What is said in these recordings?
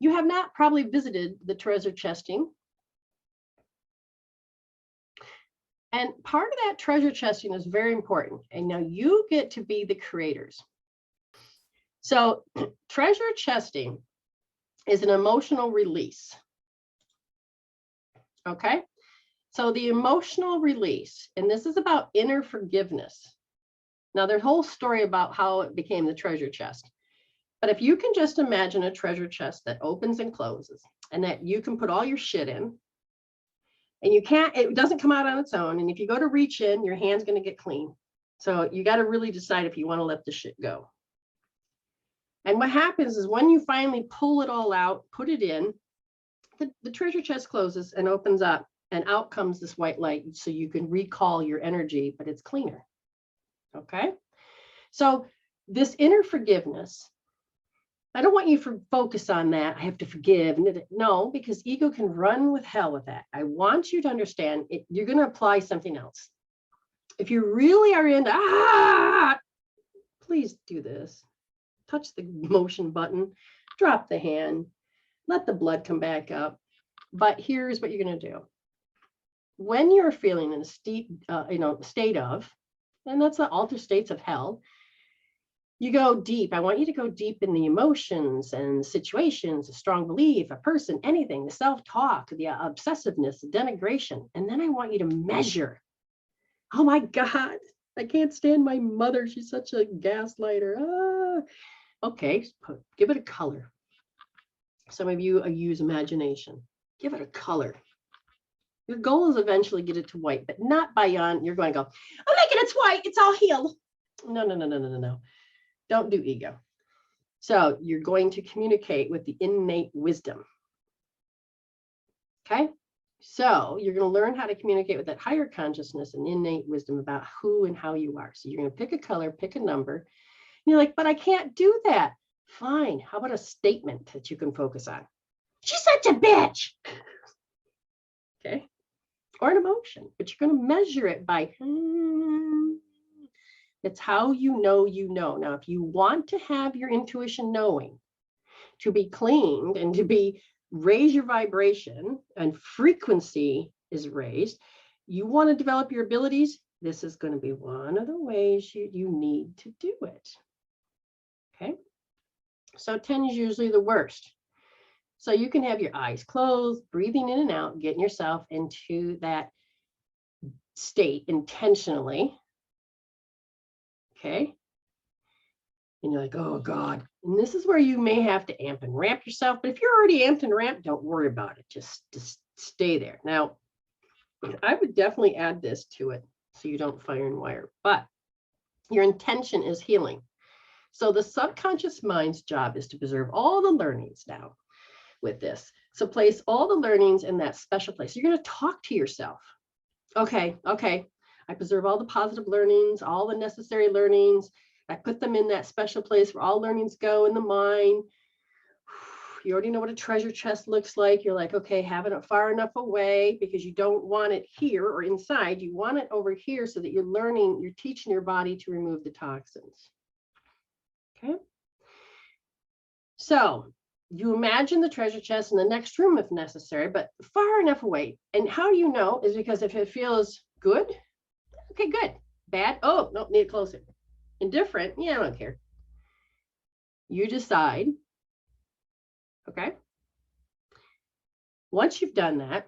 You have not probably visited the treasure chesting. And part of that treasure chesting is very important. And now you get to be the creators. So treasure chesting is an emotional release. Okay. So the emotional release, and this is about inner forgiveness. Now there's a whole story about how it became the treasure chest. But if you can just imagine a treasure chest that opens and closes and that you can put all your shit in, and you can't, it doesn't come out on its own. And if you go to reach in, your hand's going to get clean. So you got to really decide if you want to let the shit go. And what happens is when you finally pull it all out, put it in, the treasure chest closes and opens up, and out comes this white light so you can recall your energy, but it's cleaner. Okay. So this inner forgiveness, I don't want you to focus on that. I have to forgive. No, because ego can run with hell with that. I want you to understand it, you're going to apply something else. If you really are into, please do this. Touch the motion button, drop the hand, let the blood come back up. But here's what you're going to do. When you're feeling in a state of, and that's the altered states of hell, you go deep. I want you to go deep in the emotions and situations, a strong belief, a person, anything, the self-talk, the obsessiveness, the denigration. And then I want you to measure. Oh my God, I can't stand my mother. She's such a gaslighter. Okay, give it a color. Some of you use imagination. Give it a color. Your goal is eventually get it to white, but not by you're going to go, oh, look, it's white. It's all healed. No. Don't do ego. So you're going to communicate with the innate wisdom. Okay. So you're going to learn how to communicate with that higher consciousness and innate wisdom about who and how you are. So you're going to pick a color, pick a number. And you're like, but I can't do that. Fine. How about a statement that you can focus on? She's such a bitch. Okay. Or an emotion, but you're going to measure it by, it's how you know you know. Now, if you want to have your intuition knowing to be cleaned and to be raise your vibration and frequency is raised, you want to develop your abilities, this is going to be one of the ways you need to do it. Okay. So 10 is usually the worst. So you can have your eyes closed, breathing in and out, getting yourself into that state intentionally. Okay. And you're like, oh God. And this is where you may have to amp and ramp yourself. But if you're already amped and ramped, don't worry about it. Just stay there. Now, I would definitely add this to it so you don't fire and wire. But your intention is healing. So the subconscious mind's job is to preserve all the learnings now with this. So place all the learnings in that special place. You're going to talk to yourself. Okay. I preserve all the positive learnings, all the necessary learnings. I put them in that special place where all learnings go in the mind. You already know what a treasure chest looks like. You're like, okay, having it far enough away because you don't want it here or inside. You want it over here so that you're learning, you're teaching your body to remove the toxins. Okay. So you imagine the treasure chest in the next room if necessary, but far enough away. And how do you know is because if it feels good, okay, good. Bad, oh, no, need it closer. Indifferent, yeah, I don't care. You decide, okay? Once you've done that,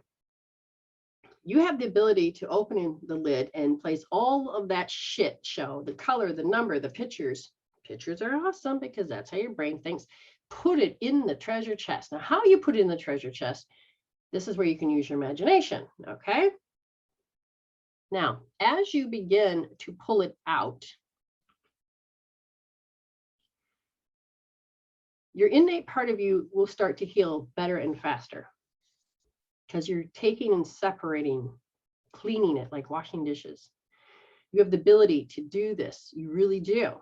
you have the ability to open in the lid and place all of that shit show, the color, the number, the pictures. Pictures are awesome because that's how your brain thinks. Put it in the treasure chest. Now, how you put it in the treasure chest, this is where you can use your imagination, okay? Now, as you begin to pull it out, your innate part of you will start to heal better and faster because you're taking and separating, cleaning it like washing dishes. You have the ability to do this. You really do.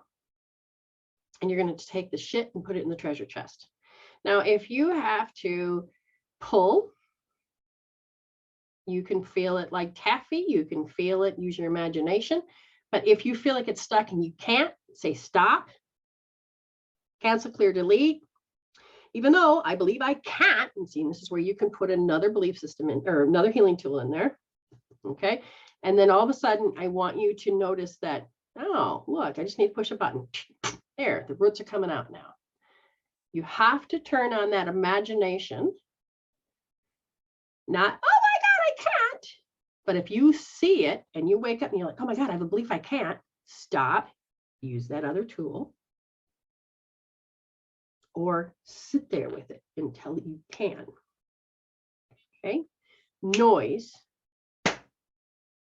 And you're going to take the shit and put it in the treasure chest. Now, if you have to pull, you can feel it like taffy. You can feel it, use your imagination. But if you feel like it's stuck and you can't, say stop, cancel, clear, delete. even though I believe I can't. And see, this is where you can put another belief system in, or another healing tool in there. Okay. And then all of a sudden, I want you to notice that, oh, look, I just need to push a button. There, the roots are coming out now. You have to turn on that imagination. Not, oh my God, I can't. But if you see it and you wake up and you're like, oh my God, I have a belief I can't, stop, use that other tool, or sit there with it until you can. Okay. Noise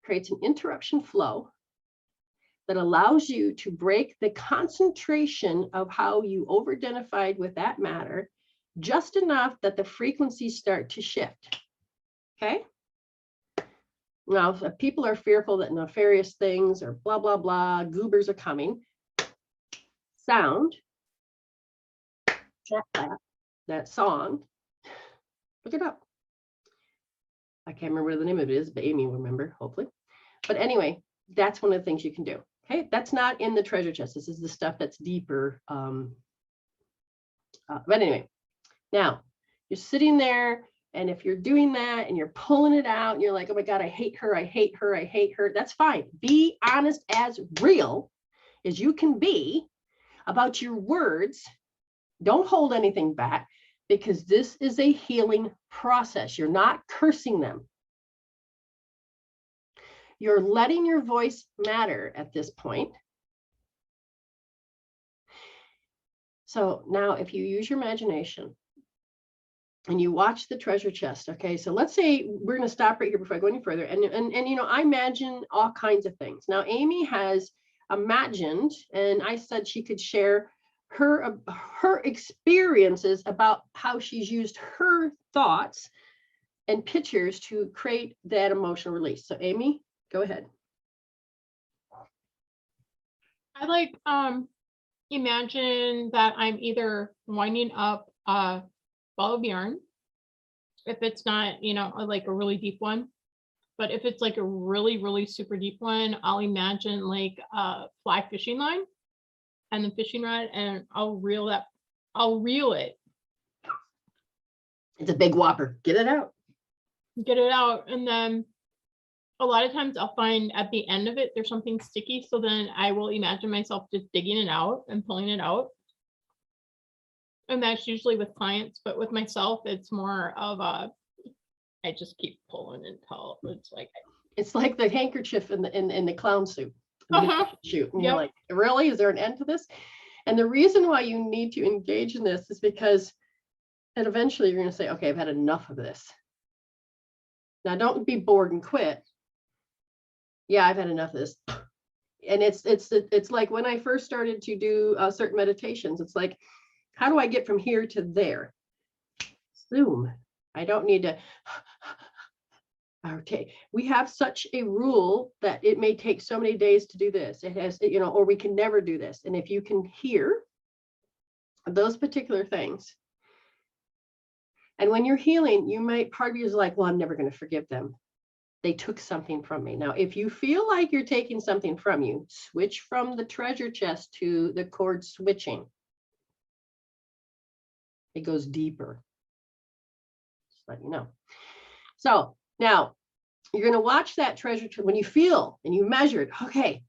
creates an interruption flow that allows you to break the concentration of how you over-identified with that matter just enough that the frequencies start to shift. Okay. Now, if people are fearful that nefarious things or blah, blah, blah, goobers are coming, sound, that song, look it up. I can't remember what the name of it is, but Amy will remember, hopefully. But anyway, that's one of the things you can do. Okay, that's not in the treasure chest. This is the stuff that's deeper. But anyway, now you're sitting there, and if you're doing that and you're pulling it out and you're like, oh my God, I hate her, I hate her, I hate her. That's fine. Be honest as real as you can be about your words. Don't hold anything back, because this is a healing process. You're not cursing them. You're letting your voice matter at this point. So now if you use your imagination and you watch the treasure chest, okay, so let's say we're going to stop right here before I go any further. And you know, I imagine all kinds of things. Now, Amy has imagined, and I said she could share her experiences about how she's used her thoughts and pictures to create that emotional release. So Amy, go ahead. I like imagine that I'm either winding up a ball of yarn, if it's not, you know, like a really deep one. But if it's like a really, really super deep one, I'll imagine like a fly fishing line and the fishing rod, and I'll reel it. It's a big whopper. Get it out. Get it out. And then a lot of times I'll find at the end of it, there's something sticky. So then I will imagine myself just digging it out and pulling it out. And that's usually with clients, but with myself, it's more of a, I just keep pulling until it's like the handkerchief in the clown suit. Shoot. And Yep. You're like, really? Is there an end to this? And the reason why you need to engage in this is because, and eventually you're going to say, okay, I've had enough of this. Now, don't be bored and quit. Yeah, I've had enough of this. And it's like when I first started to do certain meditations, it's like, how do I get from here to there? Zoom. I don't need to. Okay, we have such a rule that it may take so many days to do this. It has, you know, or we can never do this. And if you can hear those particular things, and when you're healing, you might, part of you is like, well, I'm never going to forgive them. They took something from me. Now, if you feel like you're taking something from you, switch from the treasure chest to the cord switching. It goes deeper. Just let you know. So now you're going to watch that treasure when you feel and you measure it. Okay,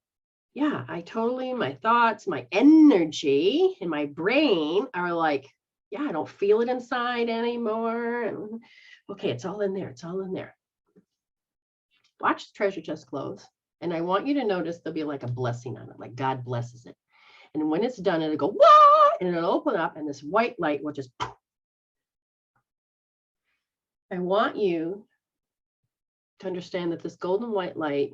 yeah, I totally, my thoughts, my energy and my brain are like, yeah, I don't feel it inside anymore. Okay, it's all in there. It's all in there. Watch the treasure chest close. And I want you to notice there'll be like a blessing on it, like God blesses it. And when it's done, it'll go, whoa, and it'll open up and this white light will just, I want you to understand that this golden white light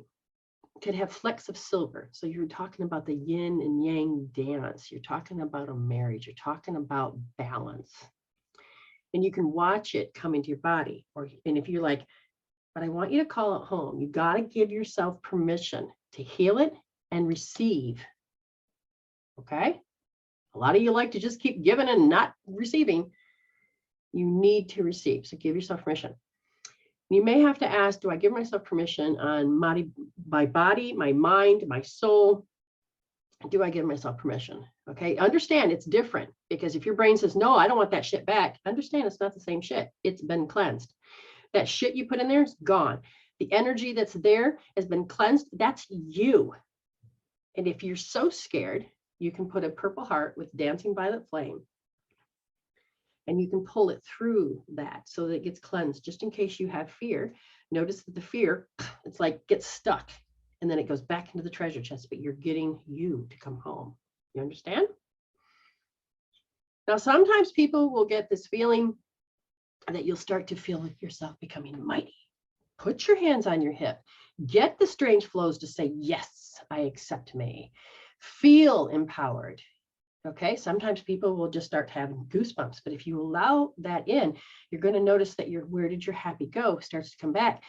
could have flecks of silver. So you're talking about the yin and yang dance. You're talking about a marriage. You're talking about balance. And you can watch it come into your body. And if you're like, but I want you to call it home, you got to give yourself permission to heal it and receive. Okay? A lot of you like to just keep giving and not receiving. You need to receive. So give yourself permission. You may have to ask, do I give myself permission on my body, my mind, my soul, do I give myself permission? Okay, understand it's different, because if your brain says, no, I don't want that shit back, understand it's not the same shit. It's been cleansed. That shit you put in there is gone. The energy that's there has been cleansed. That's you. And if you're so scared, you can put a purple heart with dancing violet flame, and you can pull it through that so that it gets cleansed. Just in case you have fear, notice that the fear, it's like gets stuck, and then it goes back into the treasure chest, but you're getting you to come home. You understand? Now, sometimes people will get this feeling that you'll start to feel yourself becoming mighty. Put your hands on your hip. Get the strange flows to say, yes, I accept me. Feel empowered. Okay, sometimes people will just start having goosebumps, but if you allow that in, you're going to notice that where did your happy go starts to come back.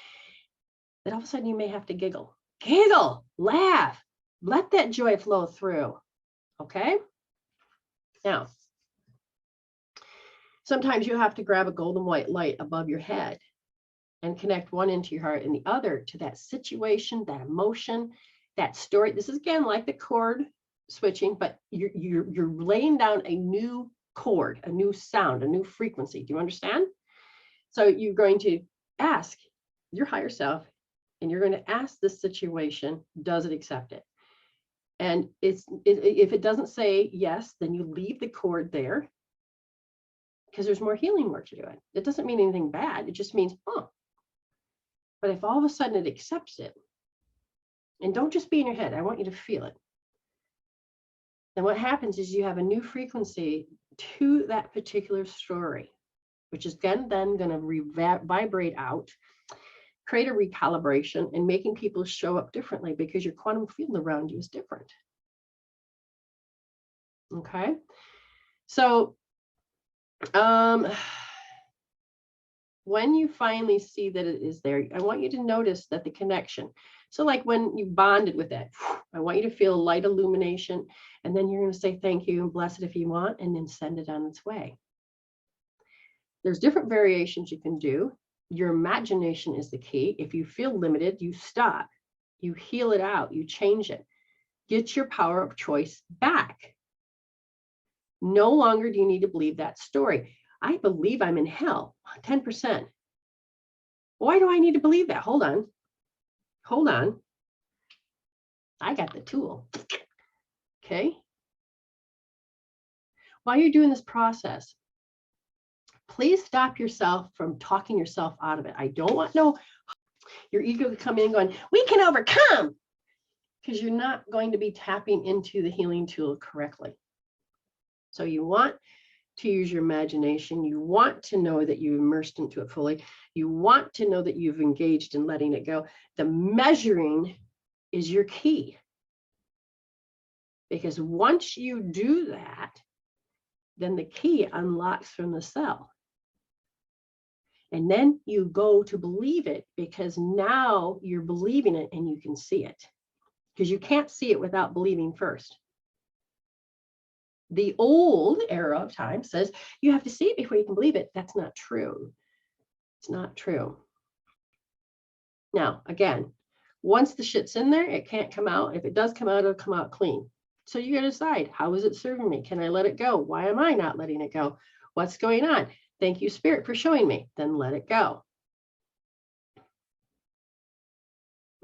Then all of a sudden you may have to giggle, laugh, let that joy flow through. Okay. Now, sometimes you have to grab a golden white light above your head and connect one into your heart and the other to that situation, that emotion, that story. This is again like the chord switching, but you're laying down a new chord, a new sound, a new frequency. Do you understand? So you're going to ask your higher self, and you're going to ask this situation, does it accept it? And if it doesn't say yes, then you leave the chord there, because there's more healing work to do it. It doesn't mean anything bad. It just means, oh. But if all of a sudden it accepts it, and don't just be in your head, I want you to feel it. Then what happens is you have a new frequency to that particular story, which is then going to vibrate out, create a recalibration, and making people show up differently because your quantum field around you is different. Okay. So when you finally see that it is there, I want you to notice that the connection. So like when you bonded with it, I want you to feel light illumination, and then you're going to say thank you and bless it if you want, and then send it on its way. There's different variations you can do. Your imagination is the key. If you feel limited, you stop, you heal it out, you change it. Get your power of choice back. No longer do you need to believe that story. I believe I'm in hell, 10%. Why do I need to believe that? Hold on. I got the tool. Okay. While you're doing this process, please stop yourself from talking yourself out of it. I don't want your ego to come in going, we can overcome, because you're not going to be tapping into the healing tool correctly. So you want to use your imagination. You want to know that you immersed into it fully. You want to know that you've engaged in letting it go. The measuring is your key. Because once you do that, then the key unlocks from the cell. And then you go to believe it, because now you're believing it and you can see it. Because you can't see it without believing first. The old era of time says you have to see it before you can believe it. That's not true. It's not true. Now, again, once the shit's in there, it can't come out. If it does come out, it'll come out clean. So you got to decide, how is it serving me? Can I let it go? Why am I not letting it go? What's going on? Thank you, Spirit, for showing me. Then let it go.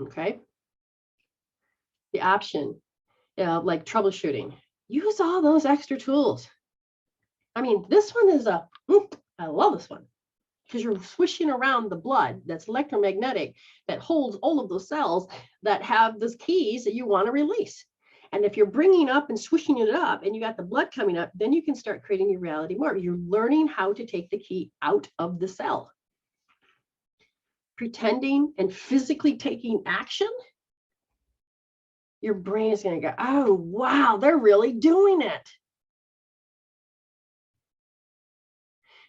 Okay. The option, like troubleshooting. Use all those extra tools. I mean, this one is I love this one, because you're swishing around the blood that's electromagnetic, that holds all of those cells that have those keys that you want to release. And if you're bringing up and swishing it up and you got the blood coming up, then you can start creating your reality more. You're learning how to take the key out of the cell. Pretending and physically taking action, your brain is going to go, oh, wow, they're really doing it.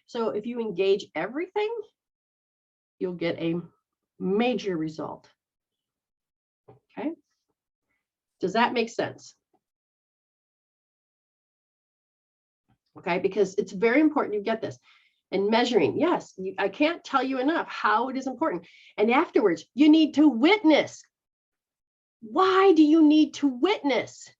So if you engage everything, you'll get a major result. Okay. Does that make sense? Okay, because it's very important you get this. And measuring, yes, I can't tell you enough how it is important. And afterwards, you need to witness. Why do you need to witness?